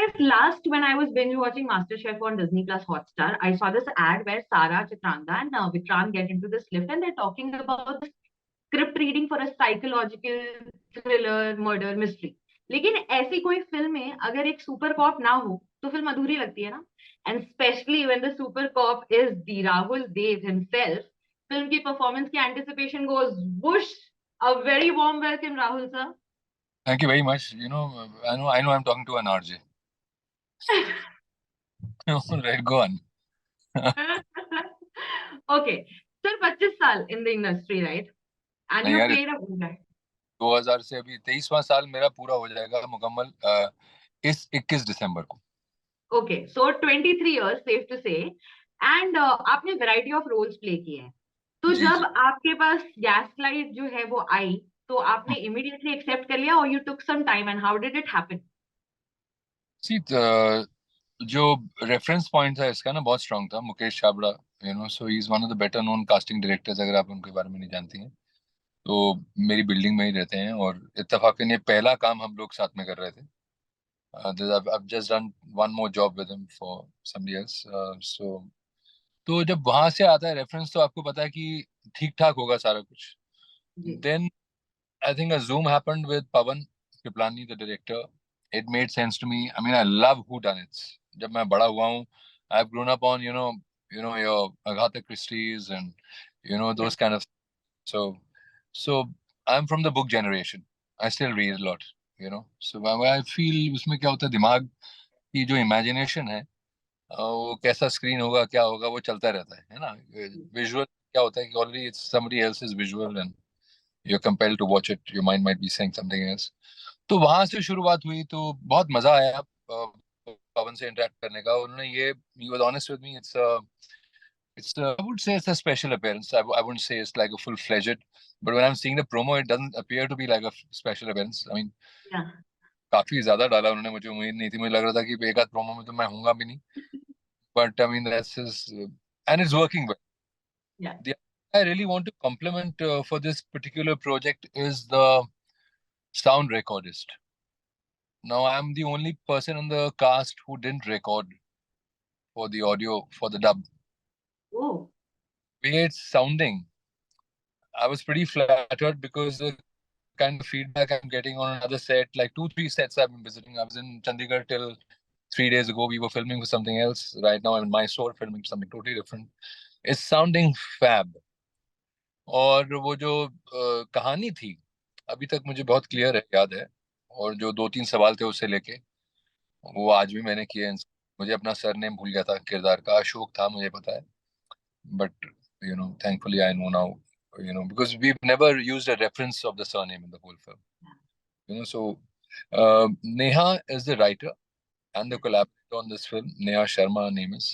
fact, last when I was binge watching MasterChef on Disney Plus Hotstar, I saw this ad where Sara, Chitrangda, and Vikrant get into this lift and they're talking about the script reading for a psychological thriller murder mystery. लेकिन ऐसी कोई film में अगर एक super cop ना हो तो film अधूरी लगती है ना. And specially when the super cop is the Rahul Dev himself, film की परफॉर्मेंस की anticipation goes whoosh. A very warm welcome Rahul sir. Thank you very much. I know I'm talking to an RJ. Right, go on. Okay sir, 25 साल in the industry, right? And नहीं you यार, played a good guy. 2000 से अभी 23वां साल मेरा पूरा हो जाएगा मुकम्मल इस 21 दिसंबर को। Okay, so 23 years safe to say. And आपने वैरायटी ऑफ रोल्स प्ले किए हैं. तो जी जब जी। आपके पास गैसलाइट जो है वो आई, तो आपने इमीडिएटली एक्सेप्ट कर लिया और you took some time, and how did it happen? See, जो रेफरेंस पॉइंट था इसका ना बहुत स्ट्रांग था, Mukesh Chhabra. So he is one of the better known casting directors, अगर आप उनके बारे में नहीं जानती हैं तो। मेरी बिल्डिंग में ही रहते हैं और इत्तेफाकन ये पहला काम हम लोग साथ में कर रहे थे। I've just done one more job with him for somebody else. So तो जब वहां से आता है रेफरेंस तो आपको पता है कि ठीक ठाक होगा सारा कुछ। जी. Then I think a zoom happened with Pawan Kripalani the director. It made sense to me. I mean I love whodunits. जब मैं बड़ा हुआ हूँ, I have grown up on your Agatha Christies and ya. Those kind of. So, so I'm from the book generation. I still read a lot, So I feel उसमें क्या होता है, दिमाग की जो इमेजिनेशन है, वो कैसा स्क्रीन होगा, क्या होगा, वो चलता रहता है ना। विजुअल क्या होता है कि already it's somebody else's visual and you're compelled to watch it. Your mind might be saying something else. तो वहां से शुरुआत हुई, तो बहुत मजा आया पवन से इंटरेक्ट करने का। उन्होंने ये he was honest with me. I would say it's a special appearance. I wouldn't say it's like a full-fledged, but when I'm seeing the promo, it doesn't appear to be like a special appearance. I mean, या. काफी ज्यादा डाला उन्होंने, मुझे उम्मीद नहीं थी। मुझे लग रहा था कि एक आध प्रोमो में तो मैं हूंगा भी नहीं। But I mean, that's his, and it's working well. या. The I really want to compliment for this particular project is the sound recordist. Now, I'm the only person in the cast who didn't record for the audio for the dub. O. The way it's sounding, I was pretty flattered because the kind of feedback I'm getting on another set, like 2, 3 sets I've been visiting. I was in Chandigarh till 3 days ago. We were filming for something else. Right now I'm in Mysore filming something totally different. It's sounding fab. और वो जो कहानी थी अभी तक मुझे बहुत clear है, याद है। और जो 2, 3 सवाल थे उससे लेके वो आज भी मैंने किए। मुझे अपना सरनेम भूल गया था, किरदार का अशोक था मुझे पता है। But thankfully I know now, because we've never used a reference of the surname in the whole film. So Neha is the writer and the collaborator on this film. Neha Sharma name is.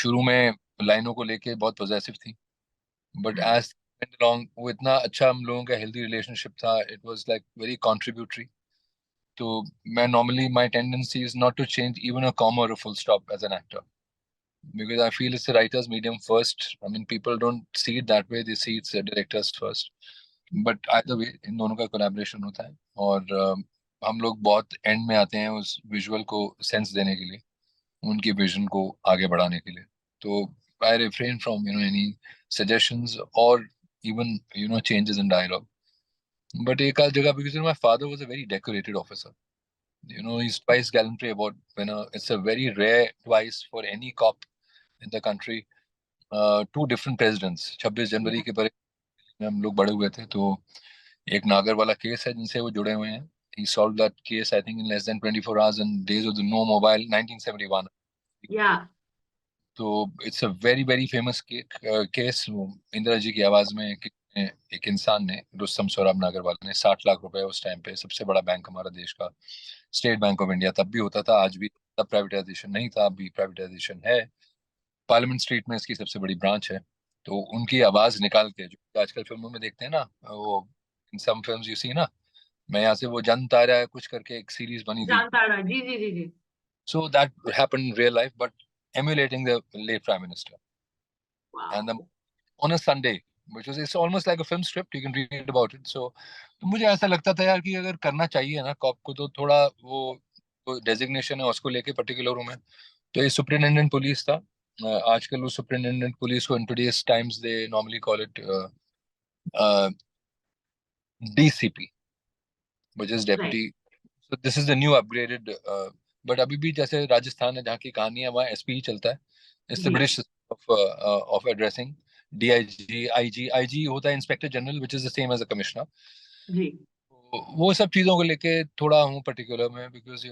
शुरू में लाइनों को लेके बहुत positive थी, but as along वो इतना अच्छा हम लोगों का हेल्दी रिलेशनशिप था, it was like very contributory. तो मैं normally my tendency is not to change even a comma और a full stop as an actor, because I feel it's the writer's medium first. I mean, people don't see it that way; they see it's the directors first. But either way, इन दोनों का collaboration होता है और हम लोग बहुत and में आते हैं उस विजुअल को सेंस देने के लिए, उनकी विजन को आगे बढ़ाने के लिए। तो I refrain from any suggestions or even changes in dialogue. But एक आध जगह, because my father was a very decorated officer. His twice gallantry award winner. It's a very rare twice for any cop in the country. 2 different presidents, 26 जनवरी के परे में हम लोग बड़े हुए थे। तो एक नागर वाला केस है जिनसे वो जुड़े हुए हैं। He solved that case I think in less than 24 hours in days of the no mobile 1971. Ya. तो it's a very very famous case. Indira ji की आवाज में एक इंसान ने, रुस्तम सोहराब नागरवाल ने 60 लाख रुपए उस टाइम पे, सबसे बड़ा बैंक हमारा देश का स्टेट बैंक ऑफ इंडिया तब भी होता था, आज भी। तब प्राइवेटाइजेशन नहीं था, अभी प्राइवेटाइजेशन है। पार्लियामेंट स्ट्रीट में इसकी सबसे बड़ी ब्रांच है। तो उनकी आवाज निकाल के, जो आजकल फिल्मों में देखते हैं ना, वो इन सम फिल्म्स यू सी ना, मैं यहाँ से वो जन तारा है कुछ करके एक सीरीज बनी थी। जानता रहा. जी जी जी जी. So that happened in real life, but emulating the late prime minister. And wow. on a Sunday, which was, it's almost like a film script. You can read about it. So तो मुझे ऐसा लगता था यार कि अगर करना चाहिए ना कॉप को, तो थोड़ा वो डेजिग्नेशन है उसको लेके पर्टिकुलर हूँ मैं। तो ये सुपरिटेंडेंट पुलिस था। आजकल वो सुपरिटेंडेंट पुलिस को in today's times they normally call it DCP, which is Right. Deputy. So this is the new upgraded. But अभी भी जैसे राजस्थान है जहाँ की कहानी है वहाँ एसपी ही चलता है। इट्स द जी British of addressing. DIG, IG, IG होता है inspector general, which is the same as a commissioner. जी वो सब चीजों को लेके थोड़ा हूँ पर्टिकुलर में, because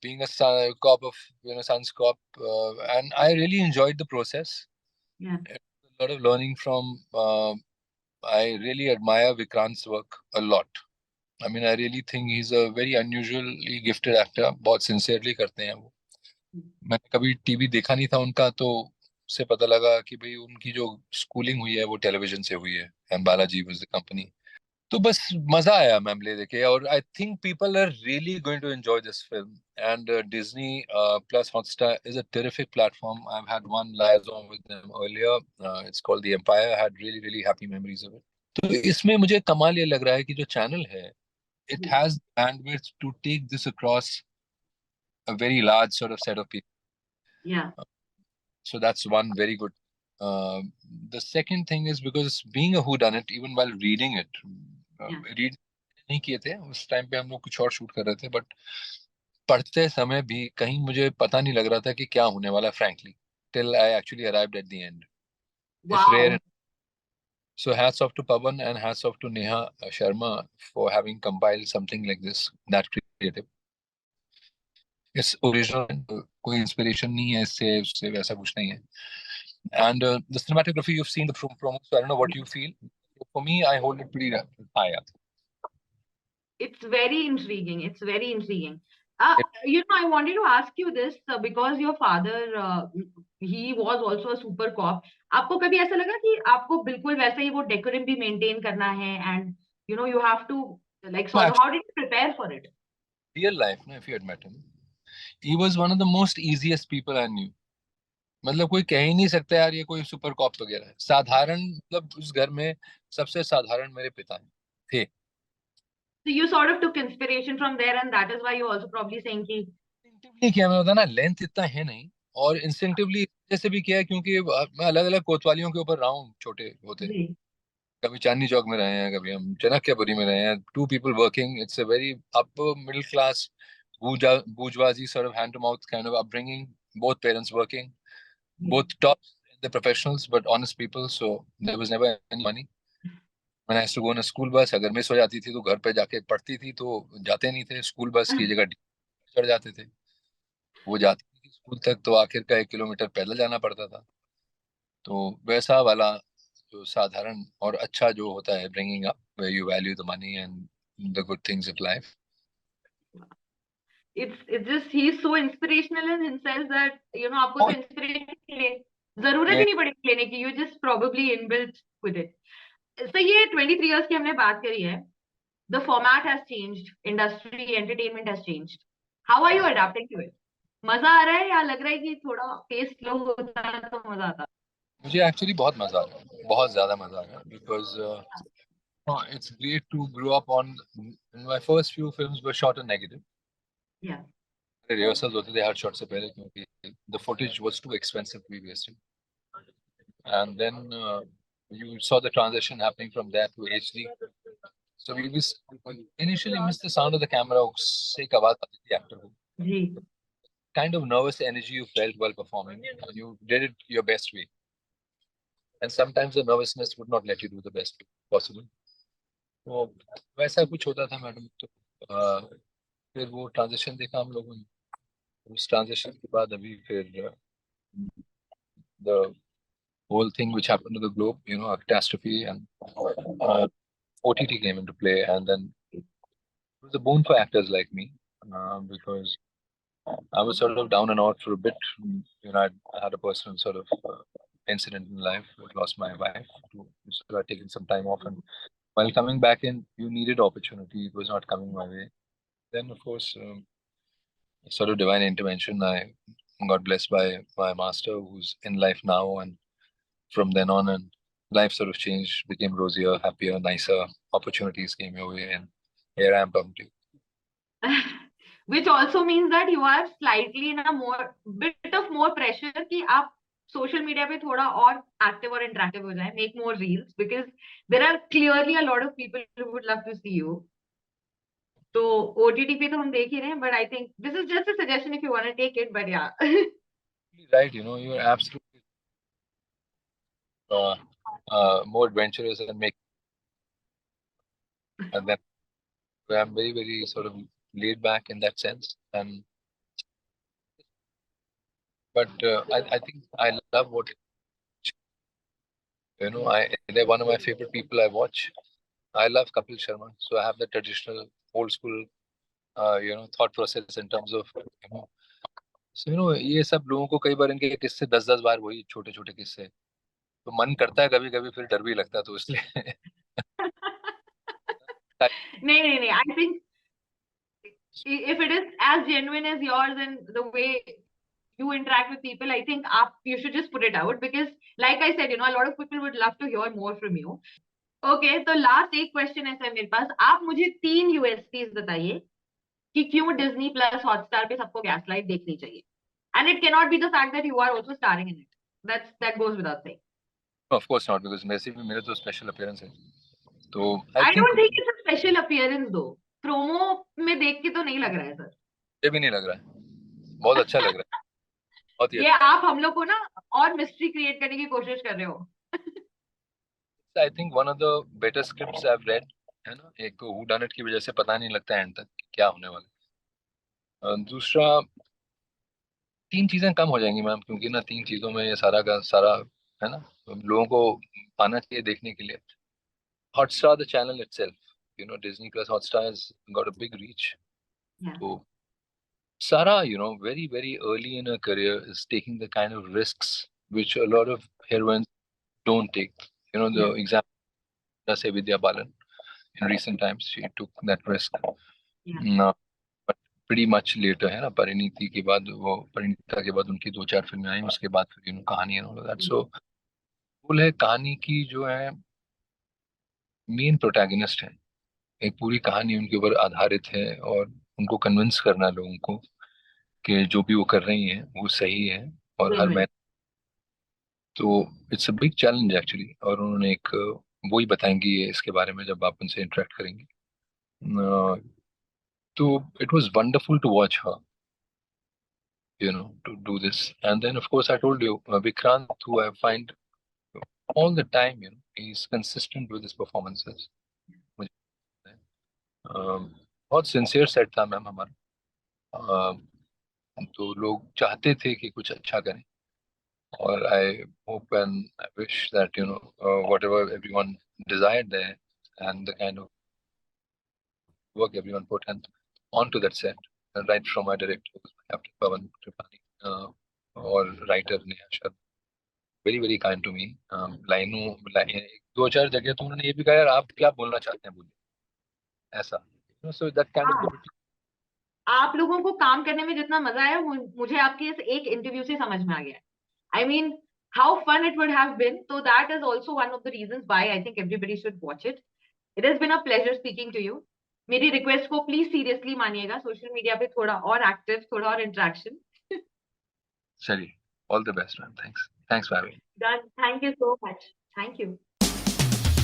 being a cop of son's cop, and I really enjoyed the process. yeah A lot of learning from. I really admire Vikrant's work a lot. I mean, I really think he's a very unusually gifted actor. बहुत sincerely करते हैं वो। मैंने कभी TV देखा नहीं था उनका, तो उससे पता लगा कि भाई उनकी जो स्कूलिंग हुई है वो टेलीविजन से हुई है, and Balaji was the company. तो बस मजा आया मैमले देखे, और I think people are really going to enjoy this film. And Disney plus Hotstar is a terrific platform. I have had one liaison with them earlier. It's called The Empire. I had really really happy memories of it. तो इसमें मुझे कमाल ये लग रहा है कि जो चैनल है, it ji has bandwidth to take this across a very large sort of set of people. yeah So that's one very good. Uh, the second thing is because being a whodunit, even while reading it, yeah read नहीं किए थे उस time पे, हम लोग कुछ और shoot कर रहे थे, बट पढ़ते समय भी कहीं मुझे पता नहीं लग रहा था कि क्या होने वाला, frankly, till I actually arrived at the end. It's rare. wow So hats off to Pawan and hats off to Neha Sharma for having compiled something like this, that creative. It's original. कोई inspiration नहीं है इससे उससे, वैसा कुछ नहीं है. And the cinematography, you've seen the promo, so I don't know what you feel. For me, I hold it pretty high up. it's very intriguing. It's very intriguing. It, I wanted to ask you this because your father, he was also a super cop. आपको कभी ऐसा लगा कि आपको बिल्कुल वैसा ही वो decorum भी maintain करना है and you have to like no, sort of actually, how did you prepare for it? real life, no, if you had met him, he was one of the most easiest people I knew. मतलब कोई कह ही नहीं सकता यार ये कोई super cop वगैरह है। साधारण, मतलब उस घर में सबसे साधारण मेरे पिता थे। So you sort of took inspiration from there and that is why you also probably saying कि इंस्टिंक्टिवली किया, मैं बता ना, लेंथ इतना है नहीं, और इंस्टिंक्टिवली जैसे भी किया है, क्योंकि मैं अलग अलग कोतवालियों के ऊपर रहा हूँ छोटे होते। जी कभी चांदनी चौक में रहे हैं, कभी हम चाणक्यपुरी में रहे हैं, two people working, it's a very upper middle class bourgeoisie sort of hand to mouth kind of upbringing, both parents working, जी both top in the professionals but honest people, so there was never any money. When I used to go on a school bus, अगर miss हो जाती थी तो घर पे जाके पढ़ती थी, तो जाते नहीं थे स्कूल बस की जगह चढ़ जाते थे। वो जाती थी स्कूल तक तो आखिर का 1 किलोमीटर पैदल जाना पड़ता था। तो वैसा वाला जो साधारण और अच्छा जो होता है, bringing up where you value the money and the good things of life. it's just he's so inspirational in himself that आपको तो inspiration ले जरूरत मैं ही नहीं पड़ेगी लेने की you just probably inbuilt with it. So ये 23 years की हमने बात करी है. The format has changed, industry entertainment has changed. How are you adapting to it? मजा आ रहा है या लग रहा है कि थोड़ा पेस स्लो होता तो मजा आता? मुझे एक्चुअली बहुत मजा आ रहा है, बहुत ज्यादा मजा आ रहा है, because it's great to grow up on. My first few films were shot in negative. Yeah. Rehearsals होते थे हर शॉट से पहले, क्योंकि the footage was too expensive to be wasted. And then you saw the transition happening from that to HD. So we initially missed the sound of the camera. उससे एक आवाज आती थी एक्टर को, जी. kind of nervous energy you felt while performing, and you did it your best way. And sometimes the nervousness would not let you do the best way possible. तो वैसा कुछ होता था मैडम। तो फिर वो ट्रांजिशन देखा हम लोगों ने। उस ट्रांजिशन के बाद अभी फिर the whole thing which happened to the globe, a catastrophe, and OTT came into play, and then it was a boon for actors like me, because I was sort of down and out for a bit. I had a personal sort of incident in life. I lost my wife, so I'd taken some time off, and while coming back in, you needed opportunity. It was not coming my way. Then, of course, sort of divine intervention. I got blessed by my master, who's in life now, and from then on, and life sort of changed, became rosier, happier, nicer. Opportunities came your way, and here I am talking to you. which also means that you are slightly in a bit of more pressure कि आप social media पे थोड़ा और active और interactive हो जाए, make more reels, because there are clearly a lot of people who would love to see you. तो OTT पे तो हम देख ही रहे हैं, but I think this is just a suggestion if you want to take it, but yeah. Right, you're absolutely more adventurous and then I'm very, very sort of laid back in that sense. But I think I love what they're one of my favorite people I watch. I love Kapil Sharma, so I have the traditional old school thought process in terms of so ये सब लोगों को कई बार इनके किस्से 10-10 बार वही छोटे छोटे किस्से तो मन करता है कभी कभी फिर डर भी लगता है तो इसलिए नहीं, I think if it is as genuine as yours and the way you interact with people, I think you should just put it out, because like I said, a lot of people would love to hear more from you. Okay, तो last एक question ऐसा है मेरे पास, आप मुझे 3 USPs बताइए कि क्यों डिज्नी प्लस हॉटस्टार पे सबको गैसलाइट देखनी चाहिए, and it can not be the fact that you are also starring in it, that goes without saying. Of course not, because मेरे तो स्पेशल अपीयरेंस है तो I don't think it's a special appearance though, promo में देख के तो नहीं लग रहा है सर. ये भी नहीं लग रहा है, बहुत अच्छा लग रहा है, बहुत ये आप हम लोग को ना और मिस्ट्री क्रिएट करने की कोशिश कर रहे हो. I think one of the better scripts I have read है ना. एक तो हू डन इट की वजह से पता नहीं लगता एंड तक क्या होने वाला है. दूसरा 3 चीजें कम हो जाएंगी मैम, क्योंकि ना 3 चीजों में ये सारा का सारा है ना लोगों को आना चाहिए देखने के लिए. Hotstar the channel itself, Disney Plus Hotstar has got a big reach. So Sarah, very, very early in her career is taking the kind of risks which a lot of heroines don't take. The example, say Vidya Balan, in recent times, she took that risk. But pretty much later, है ना, परिणीति के बाद वो परिणीता के बाद उनकी 2-4 फिल्में आई, उसके बाद फिर कहानी and all that. So full है कहानी की जो है मेन प्रोटैगनिस्ट है, एक पूरी कहानी उनके ऊपर आधारित है और उनको कन्विंस करना लोगों को कि जो भी वो कर रही हैं वो सही है और हर तो it's a big challenge actually. और उन्होंने एक वो ही बताएंगी इसके बारे में जब आप उनसे इंटरेक्ट करेंगे. तो it was wonderful to watch her, to do this. And then of course I told you Vikrant, who I find all the time, he's consistent with his performances. बहुत सिंसियर सेट था ma'am हमारा, तो लोग चाहते थे कि कुछ अच्छा करें. और I hope and I wish that whatever everyone desired there and the kind of work everyone put onto that set, right from my director Captain Pawan Tripani or writer Neha Sharma, very, very kind to me. लाइनों 2-4 जगह तो उन्होंने ये भी कहा यार आप क्या बोलना चाहते हैं बोलिए, ऐसा. So that kind of liberty. आप लोगों को काम करने में जितना मजा आया मुझे आपके इस एक इंटरव्यू से समझ में आ गया. I mean, how fun it would have been. So that is also one of the reasons why I think everybody should watch it. It has been a pleasure speaking to you. मेरी request को please seriously मानिएगा, social media पे थोड़ा और active, थोड़ा और interaction. चलिए, all the best ma'am. Thanks for having. Done. Thank you so much. Thank you.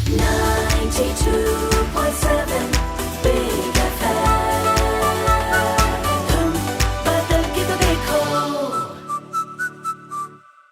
92.7